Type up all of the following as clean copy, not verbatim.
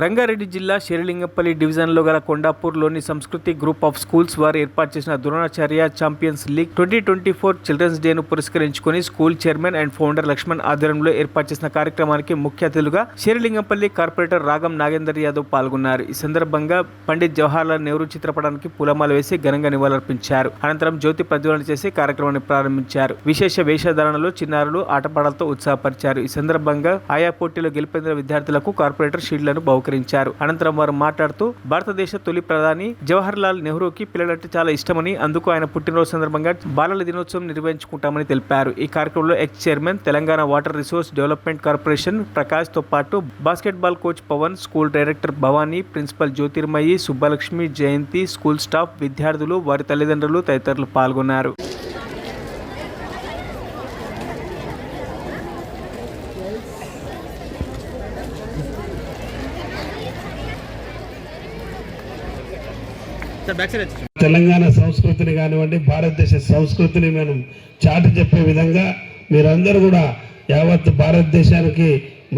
రంగారెడ్డి జిల్లా శేరిలింగంపల్లి డివిజన్లో గల కొండాపూర్లోని సంస్కృతి గ్రూప్ ఆఫ్ స్కూల్స్ వారు ఏర్పాటు చేసిన ద్రోణాచార్య ఛాంపియన్స్ లీగ్ 2024 చిల్డ్రన్స్ డేను పురస్కరించుకుని school chairman and founder Lakshman ఆధ్వర్యంలో ఏర్పాటు చేసిన కార్యక్రమానికి ముఖ్య అతిథులుగా శేరిలింగంపల్లి కార్పొరేటర్ రాగం నాగేందర్ యాదవ్ పాల్గొన్నారు. ఈ సందర్భంగా పండిత్ జవహర్లాల్ నెహ్రూ చిత్రపటానికి పూలమాల వేసి ఘనంగా నివాళులర్పించారు. అనంతరం జ్యోతి ప్రజ్వలన చేసి కార్యక్రమాన్ని ప్రారంభించారు. విశేష వేషధారణలో చిన్నారులు ఆటపాటలతో ఉత్సాహపరిచారు. ఈ సందర్భంగా ఆయా పోటీలో గెలుపొందిన విద్యార్థులకు కార్పొరేటర్ షీల్డ్లను బహుకరించారు. అనంతరం వారు మాట్లాడుతూ భారతదేశ తొలి ప్రధాని జవహర్లాల్ నెహ్రూకి పిల్లలంటే చాలా ఇష్టమని, అందుకు ఆయన పుట్టినరోజు సందర్భంగా బాలల దినోత్సవం నిర్వహించుకుంటామని తెలిపారు. ఈ కార్యక్రమంలో ex chairman Telangana water resource development corporation Prakash తో పాటు basketball coach Pavan, school director Bhavani, principal Jyothirmayi, Subbalakshmi, Jayanthi, school staff, విద్యార్థులు, వారి తల్లిదండ్రులు తదితరులు పాల్గొన్నారు. తెలంగాణ సంస్కృతిని కానివ్వండి, భారతదేశ సంస్కృతిని మనం చాటి చెప్పే విధంగా మీరందరూ కూడా యావత్ భారతదేశానికి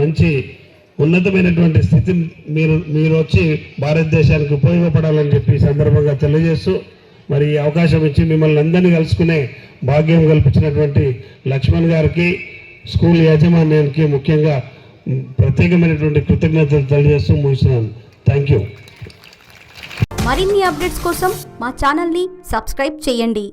మంచి ఉన్నతమైనటువంటి స్థితిని మీరు వచ్చి భారతదేశానికి ఉపయోగపడాలని చెప్పి సందర్భంగా తెలియజేస్తూ, మరి ఈ అవకాశం ఇచ్చి మిమ్మల్ని అందరినీ కలుసుకునే భాగ్యం కల్పించినటువంటి లక్ష్మణ్ గారికి, స్కూల్ యాజమాన్యానికి ముఖ్యంగా ప్రత్యేకమైనటువంటి కృతజ్ఞతలు తెలియజేస్తూ ముగిస్తున్నాను. Thank you. మరిన్ని అప్డేట్స్ కోసం మా ఛానల్ని సబ్స్క్రైబ్ చేయండి.